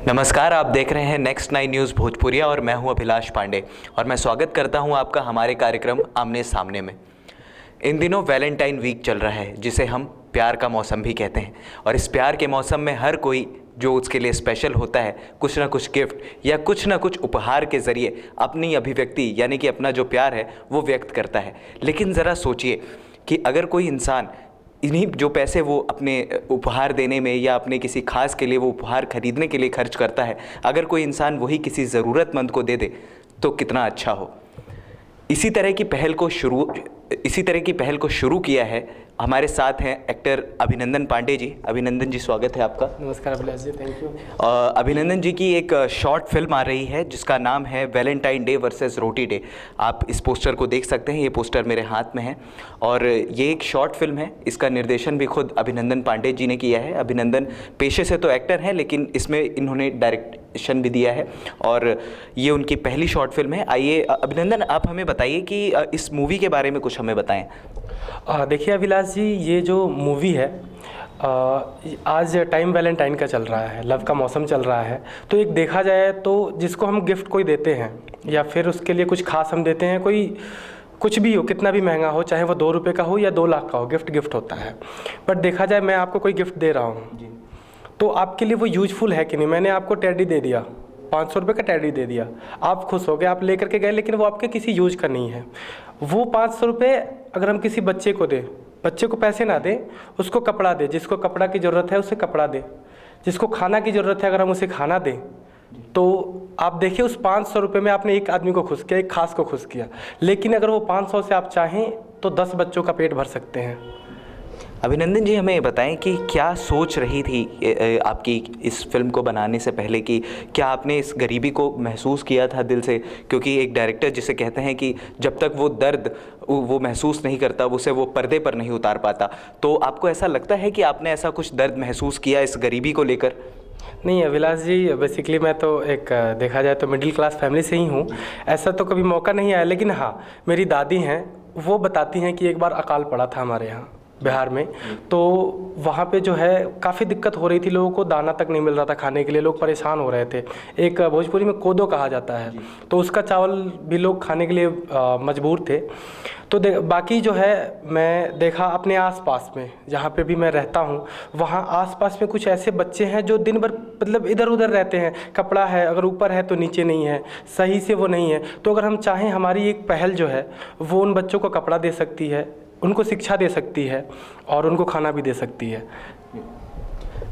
नमस्कार, आप देख रहे हैं नेक्स्ट 9 न्यूज़ भोजपुरिया और मैं हूं अभिलाष पांडे और मैं स्वागत करता हूं आपका हमारे कार्यक्रम आमने सामने में। इन दिनों वैलेंटाइन वीक चल रहा है जिसे हम प्यार का मौसम भी कहते हैं और इस प्यार के मौसम में हर कोई जो उसके लिए स्पेशल होता है कुछ ना कुछ गिफ्ट या कुछ ना कुछ उपहार के ज़रिए अपनी अभिव्यक्ति यानी कि अपना जो प्यार है वो व्यक्त करता है। लेकिन ज़रा सोचिए कि अगर कोई इंसान इन्हीं जो पैसे वो अपने उपहार देने में या अपने किसी खास के लिए वो उपहार खरीदने के लिए खर्च करता है, अगर कोई इंसान वही किसी ज़रूरतमंद को दे दे तो कितना अच्छा हो। इसी तरह की पहल को शुरू किया है। हमारे साथ हैं एक्टर अभिनंदन पांडे जी। अभिनंदन जी, स्वागत है आपका। नमस्कार अभिलाष जी, थैंक यू। अभिनंदन जी की एक शॉर्ट फिल्म आ रही है जिसका नाम है वैलेंटाइन डे वर्सेस रोटी डे। आप इस पोस्टर को देख सकते हैं, ये पोस्टर मेरे हाथ में है और ये एक शॉर्ट फिल्म है। इसका निर्देशन भी खुद अभिनंदन पांडे जी ने किया है। अभिनंदन पेशे से तो एक्टर हैं लेकिन इसमें इन्होंने डायरेक्शन भी दिया है और ये उनकी पहली शॉर्ट फिल्म है। आइए अभिनंदन, आप हमें बताइए कि इस मूवी के बारे में कुछ हमें बताएं। देखिए अभिलाष जी, ये जो मूवी है आज टाइम वैलेंटाइन का चल रहा है, लव का मौसम चल रहा है। तो एक देखा जाए तो जिसको हम गिफ्ट कोई देते हैं या फिर उसके लिए कुछ खास हम देते हैं, कोई कुछ भी हो, कितना भी महंगा हो, चाहे वो 2 रुपये का हो या 2 लाख का हो, गिफ्ट होता है। बट देखा जाए मैं आपको कोई गिफ्ट दे रहा हूँ तो आपके लिए वो यूजफुल है कि नहीं। मैंने आपको टेडी दे दिया, 500 रुपये का टेडी दे दिया, आप खुश हो गए, आप लेकर के गए, लेकिन वो आपके किसी यूज का नहीं है। वो 500 रुपये अगर हम किसी बच्चे को दें, बच्चे को पैसे ना दें, उसको कपड़ा दे, जिसको कपड़ा की ज़रूरत है उसे कपड़ा दे, जिसको खाना की ज़रूरत है अगर हम उसे खाना दें, तो आप देखिए उस 500 रुपये में आपने एक आदमी को खुश किया, एक खास को खुश किया। लेकिन अगर वो 500 से आप चाहें तो 10 बच्चों का पेट भर सकते हैं। अभिनंदन जी, हमें बताएं कि क्या सोच रही थी आपकी इस फिल्म को बनाने से पहले, कि क्या आपने इस गरीबी को महसूस किया था दिल से? क्योंकि एक डायरेक्टर जिसे कहते हैं कि जब तक वो दर्द वो महसूस नहीं करता उसे वो पर्दे पर नहीं उतार पाता, तो आपको ऐसा लगता है कि आपने ऐसा कुछ दर्द महसूस किया इस गरीबी को लेकर? नहीं अभिलाष जी, बेसिकली मैं तो एक देखा जाए तो मिडिल क्लास फैमिली से ही हूँ। ऐसा तो कभी मौका नहीं आया, लेकिन हाँ मेरी दादी हैं, वो बताती हैं कि एक बार अकाल पड़ा था हमारे यहाँ बिहार में। तो वहाँ पे जो है काफ़ी दिक्कत हो रही थी, लोगों को दाना तक नहीं मिल रहा था खाने के लिए, लोग परेशान हो रहे थे। एक भोजपुरी में कोदो कहा जाता है, तो उसका चावल भी लोग खाने के लिए मजबूर थे। तो बाकी जो है मैं देखा अपने आसपास में जहाँ पे भी मैं रहता हूँ, वहाँ आसपास में कुछ ऐसे बच्चे हैं जो दिन भर मतलब इधर उधर रहते हैं। कपड़ा है, अगर ऊपर है तो नीचे नहीं है, सही से वो नहीं है। तो अगर हम चाहें, हमारी एक पहल जो है वो उन बच्चों को कपड़ा दे सकती है, उनको शिक्षा दे सकती है और उनको खाना भी दे सकती है।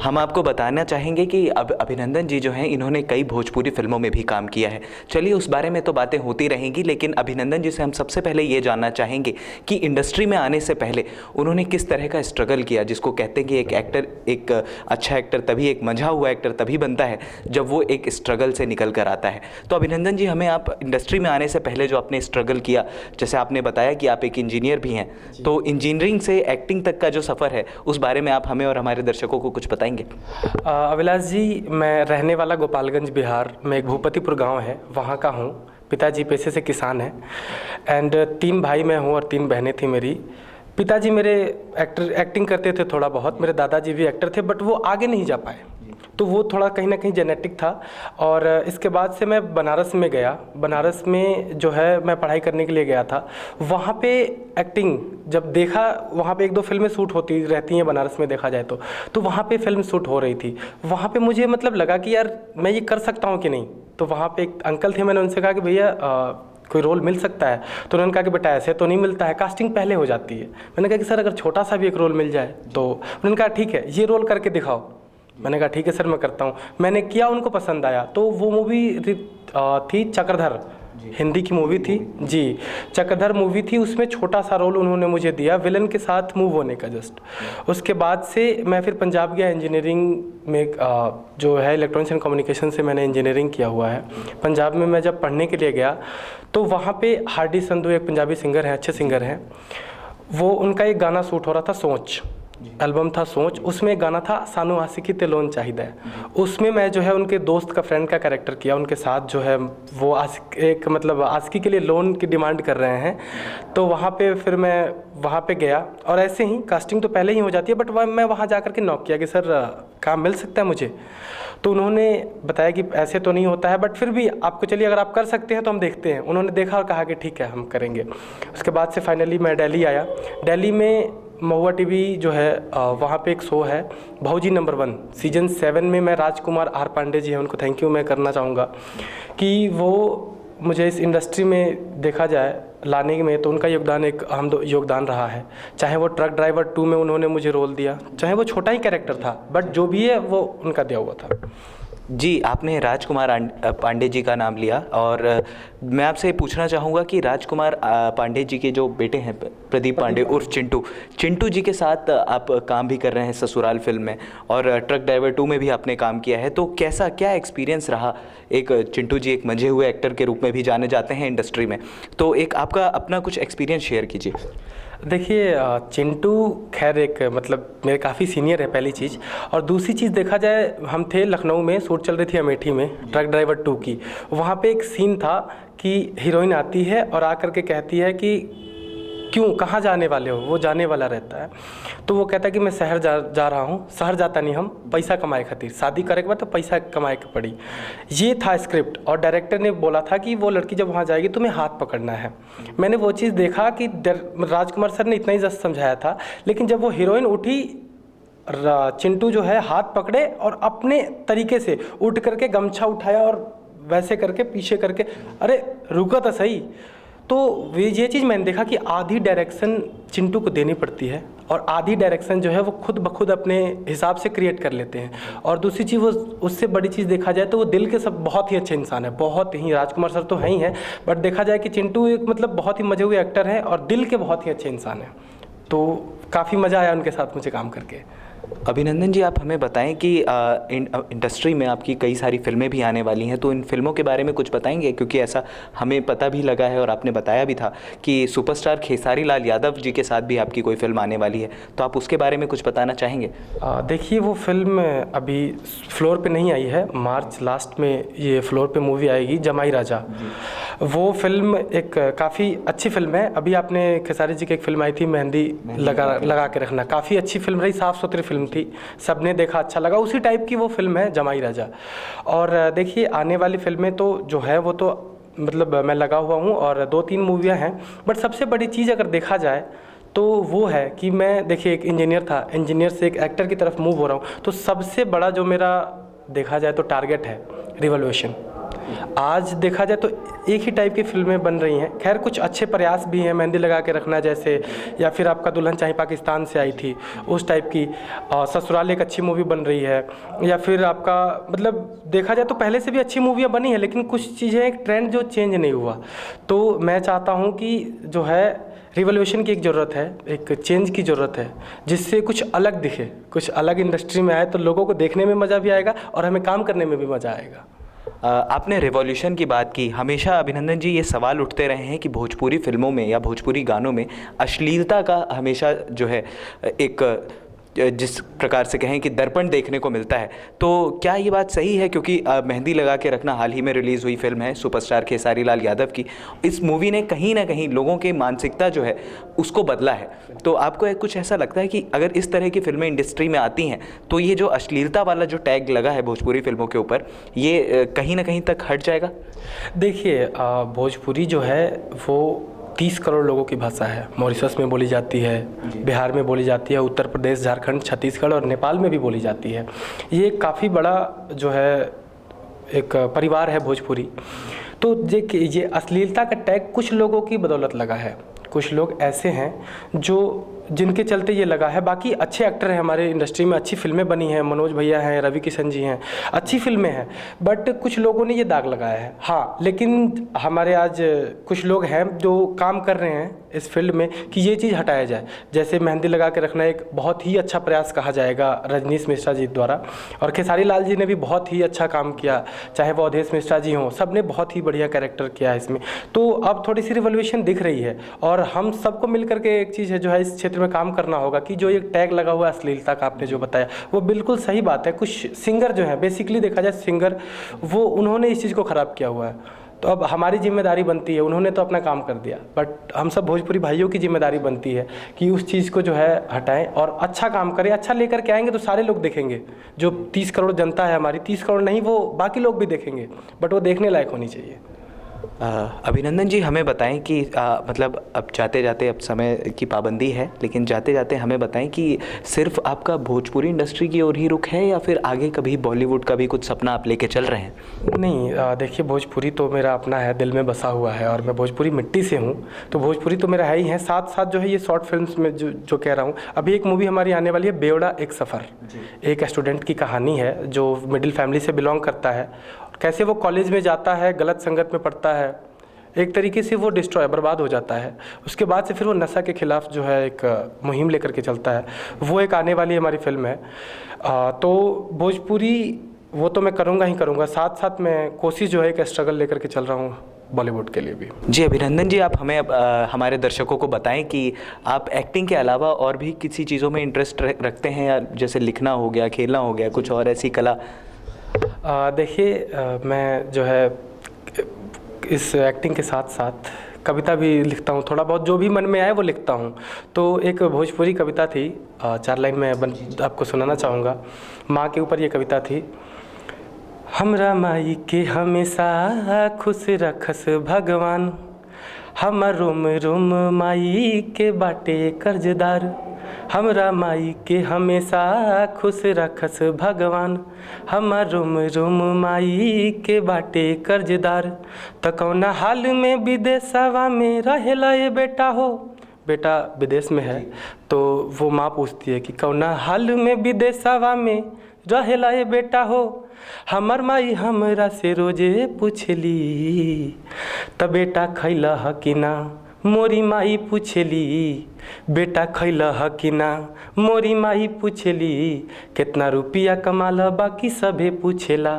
हम आपको बताना चाहेंगे कि अभिनंदन जी जो हैं इन्होंने कई भोजपुरी फिल्मों में भी काम किया है। चलिए उस बारे में तो बातें होती रहेंगी, लेकिन अभिनंदन जी से हम सबसे पहले ये जानना चाहेंगे कि इंडस्ट्री में आने से पहले उन्होंने किस तरह का स्ट्रगल किया, जिसको कहते हैं कि एक एक्टर, एक अच्छा एक्टर तभी, एक मंझा हुआ एक्टर तभी बनता है जब वो एक स्ट्रगल से निकल कर आता है। तो अभिनंदन जी, हमें आप इंडस्ट्री में आने से पहले जो आपने स्ट्रगल किया, जैसे आपने बताया कि आप एक इंजीनियर भी हैं, तो इंजीनियरिंग से एक्टिंग तक का जो सफ़र है उस बारे में आप हमें और हमारे दर्शकों को कुछ बताएंगे? अभिलाष जी, मैं रहने वाला गोपालगंज बिहार में एक भूपतिपुर गांव है, वहां का हूं। पिताजी पेशे से किसान हैं एंड 3 भाई मैं हूं और 3 बहनें थी मेरी। पिताजी मेरे एक्टिंग करते थे थोड़ा बहुत, मेरे दादाजी भी एक्टर थे, बट वो आगे नहीं जा पाए, तो वो थोड़ा कहीं ना कहीं जेनेटिक था। और इसके बाद से मैं बनारस में गया। बनारस में जो है मैं पढ़ाई करने के लिए गया था। वहाँ पे एक्टिंग जब देखा, वहाँ पे 1-2 फिल्में शूट होती रहती हैं बनारस में देखा जाए तो वहाँ पे फिल्म शूट हो रही थी। वहाँ पे मुझे मतलब लगा कि यार मैं ये कर सकता हूँ कि नहीं। तो वहाँ पे एक अंकल थे, मैंने उनसे कहा कि भैया कोई रोल मिल सकता है? तो उन्होंने कहा कि बेटा ऐसे तो नहीं मिलता है, कास्टिंग पहले हो जाती है। मैंने कहा कि सर अगर छोटा सा भी एक रोल मिल जाए तो। उन्होंने कहा ठीक है, ये रोल करके दिखाओ। मैंने कहा ठीक है सर, मैं करता हूँ। मैंने किया, उनको पसंद आया। तो वो मूवी थी चक्रधर, हिंदी की मूवी थी जी, चक्रधर मूवी थी। उसमें छोटा सा रोल उन्होंने मुझे दिया, विलन के साथ मूव होने का जस्ट। उसके बाद से मैं फिर पंजाब गया इंजीनियरिंग में, जो है इलेक्ट्रॉनिक्स एंड कम्युनिकेशन से मैंने इंजीनियरिंग किया हुआ है। पंजाब में मैं जब पढ़ने के लिए गया तो वहाँ पे हार्डी संधू एक पंजाबी सिंगर हैं, अच्छे सिंगर हैं, वो उनका एक गाना शूट हो रहा था, सोच। एल्बम था सोच, उसमें एक गाना था सानू आशिकी ते लोन चाहिदा है। उसमें मैं जो है उनके दोस्त का, फ्रेंड का कैरेक्टर किया। उनके साथ जो है वो एक मतलब आशिकी के लिए लोन की डिमांड कर रहे हैं। तो वहाँ पे फिर मैं वहाँ पे गया और ऐसे ही कास्टिंग तो पहले ही हो जाती है, बट मैं वहाँ जा कर के नॉक किया कि सर काम मिल सकता है मुझे। तो उन्होंने बताया कि ऐसे तो नहीं होता है, बट फिर भी आपको चलिए अगर आप कर सकते हैं तो हम देखते हैं। उन्होंने देखा और कहा कि ठीक है हम करेंगे। उसके बाद से फाइनली मैं दिल्ली आया। दिल्ली में महुआ टीवी जो है वहाँ पे एक शो है भौजी नंबर 1 सीजन 7 में मैं राजकुमार आर पांडे जी हैं, उनको थैंक यू मैं करना चाहूँगा कि वो मुझे इस इंडस्ट्री में देखा जाए लाने में, तो उनका योगदान एक अहम योगदान रहा है। चाहे वो ट्रक ड्राइवर 2 में उन्होंने मुझे रोल दिया, चाहे वो छोटा ही कैरेक्टर था, बट जो भी है वो उनका दिया हुआ था। जी, आपने राजकुमार पांडे जी का नाम लिया और मैं आपसे पूछना चाहूँगा कि राजकुमार पांडे जी के जो बेटे हैं प्रदीप पांडे उर्फ चिंटू जी के साथ आप काम भी कर रहे हैं ससुराल फिल्म में, और ट्रक ड्राइवर 2 में भी आपने काम किया है। तो कैसा क्या एक्सपीरियंस रहा? एक चिंटू जी एक मंझे हुए एक्टर के रूप में भी जाने जाते हैं इंडस्ट्री में, तो एक आपका अपना कुछ एक्सपीरियंस शेयर कीजिए। देखिए चिंटू खैर एक मतलब मेरे काफ़ी सीनियर है पहली चीज़, और दूसरी चीज़ देखा जाए हम थे लखनऊ में, शूट चल रही थी अमेठी में ट्रक ड्राइवर 2 की। वहाँ पे एक सीन था कि हीरोइन आती है और आकर के कहती है कि क्यों, कहाँ जाने वाले हो? वो जाने वाला रहता है, तो वो कहता है कि मैं शहर जा रहा हूँ। शहर जाता नहीं, हम पैसा कमाए खातिर, शादी करे के बाद तो पैसा कमाए के पड़ी। ये था स्क्रिप्ट, और डायरेक्टर ने बोला था कि वो लड़की जब वहाँ जाएगी तुम्हें हाथ पकड़ना है। मैंने वो चीज़ देखा कि राजकुमार सर ने इतना ही जस्ट समझाया था, लेकिन जब वो हीरोइन उठी, चिंटू जो है हाथ पकड़े और अपने तरीके से उठ करके गमछा उठाया और वैसे करके पीछे करके, अरे रुका तो सही। तो ये चीज़ मैंने देखा कि आधी डायरेक्शन चिंटू को देनी पड़ती है और आधी डायरेक्शन जो है वो खुद ब खुद अपने हिसाब से क्रिएट कर लेते हैं। और दूसरी चीज़, वो उससे बड़ी चीज़ देखा जाए तो वो दिल के सब बहुत ही अच्छे इंसान है, बहुत ही। राजकुमार सर तो हैं ही हैं, बट देखा जाए कि चिंटू एक मतलब बहुत ही मजे हुए एक्टर हैं और दिल के बहुत ही अच्छे इंसान हैं। तो काफ़ी मज़ा आया उनके साथ मुझे काम करके। अभिनंदन जी, आप हमें बताएं कि इंडस्ट्री में आपकी कई सारी फिल्में भी आने वाली हैं, तो इन फिल्मों के बारे में कुछ बताएंगे? क्योंकि ऐसा हमें पता भी लगा है और आपने बताया भी था कि सुपरस्टार खेसारी लाल यादव जी के साथ भी आपकी कोई फिल्म आने वाली है, तो आप उसके बारे में कुछ बताना चाहेंगे? देखिए वो फिल्म अभी फ्लोर पे नहीं आई है, मार्च लास्ट में ये फ्लोर पे मूवी आएगी, जमाई राजा। वो फिल्म एक काफ़ी अच्छी फिल्म है। अभी आपने खेसारी जी की एक फिल्म आई थी मेहंदी लगा के रखना, काफ़ी अच्छी फिल्म रही, साफ़ सुथरी फिल्म थी, सबने देखा, अच्छा लगा। उसी टाइप की वो फिल्म है जमाई राजा। और देखिए आने वाली फिल्में तो जो है वो तो मतलब मैं लगा हुआ हूँ और 2-3 मूवियाँ हैं, बट सबसे बड़ी चीज़ अगर देखा जाए तो वो है कि मैं देखिए एक इंजीनियर था, इंजीनियर से एक एक्टर की तरफ मूव हो रहा हूँ। तो सबसे बड़ा जो मेरा देखा जाए तो टारगेट है रिवॉल्यूशन। आज देखा जाए तो एक ही टाइप की फिल्में बन रही हैं, खैर कुछ अच्छे प्रयास भी हैं, मेहंदी लगा के रखना जैसे, या फिर आपका दुल्हन चाहे पाकिस्तान से आई थी उस टाइप की, ससुराल एक अच्छी मूवी बन रही है, या फिर आपका मतलब देखा जाए तो पहले से भी अच्छी मूवियाँ बनी हैं, लेकिन कुछ चीज़ें एक ट्रेंड जो चेंज नहीं हुआ। तो मैं चाहता हूँ कि जो है रिवॉल्यूशन की एक ज़रूरत है, एक चेंज की ज़रूरत है, जिससे कुछ अलग दिखे, कुछ अलग इंडस्ट्री में आए, तो लोगों को देखने में मज़ा भी आएगा और हमें काम करने में भी मज़ा आएगा। आपने रिवॉल्यूशन की बात की। हमेशा अभिनंदन जी ये सवाल उठते रहे हैं कि भोजपुरी फिल्मों में या भोजपुरी गानों में अश्लीलता का हमेशा जो है एक जिस प्रकार से कहें कि दर्पण देखने को मिलता है, तो क्या ये बात सही है? क्योंकि मेहंदी लगा के रखना हाल ही में रिलीज़ हुई फिल्म है सुपरस्टार खेसारी लाल यादव की। इस मूवी ने कहीं ना कहीं लोगों की मानसिकता जो है उसको बदला है। तो आपको कुछ ऐसा लगता है कि अगर इस तरह की फिल्में इंडस्ट्री में आती हैं तो ये जो अश्लीलता वाला जो टैग लगा है भोजपुरी फिल्मों के ऊपर, ये कहीं ना कहीं तक हट जाएगा? देखिए भोजपुरी जो है वो 30 करोड़ लोगों की भाषा है। मॉरिशस में बोली जाती है, बिहार में बोली जाती है, उत्तर प्रदेश, झारखंड, छत्तीसगढ़ और नेपाल में भी बोली जाती है। ये काफ़ी बड़ा जो है एक परिवार है भोजपुरी। तो ये अश्लीलता का टैग कुछ लोगों की बदौलत लगा है, कुछ लोग ऐसे हैं जिनके चलते ये लगा है। बाकी अच्छे एक्टर हैं हमारे इंडस्ट्री में, अच्छी फिल्में बनी हैं, मनोज भैया हैं, रवि किशन जी हैं, अच्छी फिल्में हैं, बट कुछ लोगों ने ये दाग लगाया है। हाँ, लेकिन हमारे आज कुछ लोग हैं जो काम कर रहे हैं इस फील्ड में कि ये चीज़ हटाया जाए। जैसे मेहंदी लगा के रखना एक बहुत ही अच्छा प्रयास कहा जाएगा रजनीश मिश्रा जी द्वारा, और खेसारी लाल जी ने भी बहुत ही अच्छा काम किया, चाहे वो अवधेश मिश्रा जी हों, सब ने बहुत ही बढ़िया कैरेक्टर किया है इसमें। तो अब थोड़ी सी रिवॉल्यूशन दिख रही है और हम सबको मिल करके एक चीज़ है जो है इस क्षेत्र में काम करना होगा कि जो एक टैग लगा हुआ है अश्लीलता का, आपने जो बताया वो बिल्कुल सही बात है। कुछ सिंगर जो है, बेसिकली देखा जाए सिंगर, वो उन्होंने इस चीज़ को ख़राब किया हुआ है। तो अब हमारी जिम्मेदारी बनती है, उन्होंने तो अपना काम कर दिया, बट हम सब भोजपुरी भाइयों की जिम्मेदारी बनती है कि उस चीज़ को जो है हटाएं और अच्छा काम करें। अच्छा लेकर के आएंगे तो सारे लोग देखेंगे। जो 30 करोड़ जनता है हमारी, 30 करोड़ नहीं, वो बाकी लोग भी देखेंगे, बट वो देखने लायक होनी चाहिए। अभिनंदन जी, हमें बताएं कि मतलब अब जाते जाते, अब समय की पाबंदी है, लेकिन जाते जाते हमें बताएं कि सिर्फ आपका भोजपुरी इंडस्ट्री की ओर ही रुख है या फिर आगे कभी बॉलीवुड का भी कुछ सपना आप लेके चल रहे हैं? नहीं, देखिए भोजपुरी तो मेरा अपना है, दिल में बसा हुआ है और मैं भोजपुरी मिट्टी से हूँ, तो भोजपुरी तो मेरा है ही है। साथ साथ जो है ये शॉर्ट फिल्म्स में जो कह रहा हूँ, अभी एक मूवी हमारी आने वाली है, बेवड़ा एक सफ़र। एक स्टूडेंट की कहानी है जो मिडिल फैमिली से बिलोंग करता है, कैसे वो कॉलेज में जाता है, गलत संगत में पड़ता है, एक तरीके से वो डिस्ट्रॉय, बर्बाद हो जाता है। उसके बाद से फिर वो नशा के खिलाफ जो है एक मुहिम लेकर के चलता है। वो एक आने वाली हमारी फिल्म है। तो भोजपुरी वो तो मैं करूँगा ही करूँगा, साथ साथ मैं कोशिश जो है एक स्ट्रगल लेकर के चल रहा हूँ बॉलीवुड के लिए भी। जी अभिनंदन जी, आप हमें हमारे दर्शकों को बताएं कि आप एक्टिंग के अलावा और भी किसी चीज़ों में इंटरेस्ट रखते हैं, या जैसे लिखना हो गया, खेलना हो गया, कुछ और ऐसी कला? देखिए, मैं जो है इस एक्टिंग के साथ साथ कविता भी लिखता हूँ, थोड़ा बहुत जो भी मन में आए वो लिखता हूँ। तो एक भोजपुरी कविता थी, 4 लाइन में आपको सुनाना चाहूँगा। माँ के ऊपर ये कविता थी। हमरा माई के हमेशा खुश रखस भगवान, हमर रोम रोम माई के बाटे कर्जदार। हमरा माई के हमेशा खुश रखस भगवान, हमर रोम रोम माई के बाटे कर्जदार। त कौना हाल में विदेशवा में रहेला ये बेटा हो। बेटा विदेश में है तो वो माँ पूछती है कि कौना हाल में विदेशवा में रहेला ये बेटा हो। हमर माई हमरा से रोजे पूछली, त बेटा खैला ह कि ना, मोरी माई पूछली। बेटा खैला ह कि ना, मोरी माई पूछली। कितना रुपया कमाला बाकी सभे पूछेला।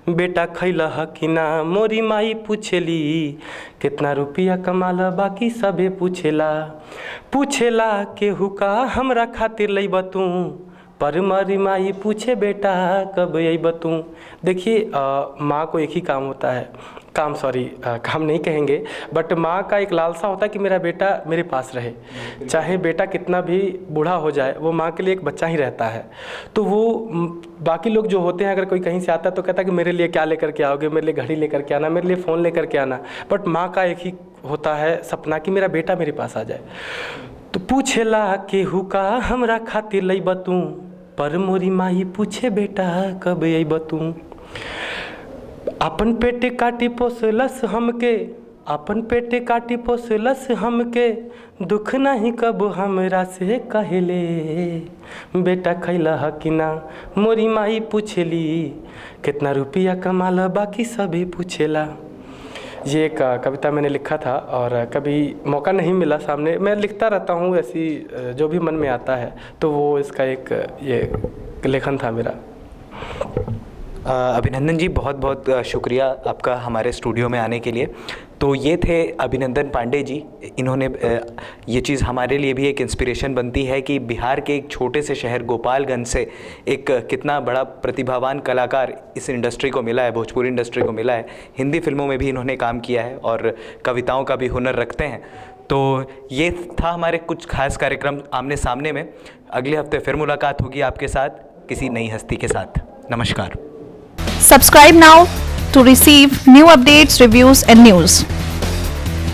बेटा खैला ह कि ना, मोरी माई पूछली। कितना रुपया कमाला बाकी सभे पूछेला। पूछेला केहू का हमरा खातिर लइबा तू, पर मरी माई पूछे बेटा कब अइबा तू। देखिए, माँ को एक ही काम होता है, काम नहीं कहेंगे, बट माँ का एक लालसा होता है कि मेरा बेटा मेरे पास रहे। चाहे बेटा कितना भी बूढ़ा हो जाए, वो माँ के लिए एक बच्चा ही रहता है। तो वो बाकी लोग जो होते हैं, अगर कोई कहीं से आता है तो कहता है कि मेरे लिए क्या लेकर के आओगे, मेरे लिए घड़ी लेकर के आना, मेरे लिए फ़ोन लेकर के आना। बट माँ का एक ही होता है सपना कि मेरा बेटा मेरे पास आ जाए। तो पूछेला केहू का हमरा खातिर लइबा तू, पर मोरी माई पूछे बेटा कब अइबा तू। अपन पेटे काटी पोसलस हमके, अपन पेटे काटी पोसलस हमके, दुख नहीं कब हमरा से कहले। बेटा खैला ह कि ना, मोरी माई पूछली। कितना रुपया कमाला बाकी सभी पूछेला। ये एक कविता मैंने लिखा था और कभी मौका नहीं मिला सामने, मैं लिखता रहता हूँ ऐसी जो भी मन में आता है, तो वो इसका एक ये लेखन था मेरा। अभिनंदन जी, बहुत बहुत शुक्रिया आपका हमारे स्टूडियो में आने के लिए। तो ये थे अभिनंदन पांडे जी। इन्होंने ये चीज़ हमारे लिए भी एक इंस्पिरेशन बनती है कि बिहार के एक छोटे से शहर गोपालगंज से एक कितना बड़ा प्रतिभावान कलाकार इस इंडस्ट्री को मिला है, भोजपुरी इंडस्ट्री को मिला है। हिंदी फिल्मों में भी इन्होंने काम किया है और कविताओं का भी हुनर रखते हैं। तो ये था हमारे कुछ खास कार्यक्रम आमने सामने में। अगले हफ्ते फिर मुलाकात होगी आपके साथ किसी नई हस्ती के साथ। नमस्कार। Subscribe now to receive new updates, reviews and news.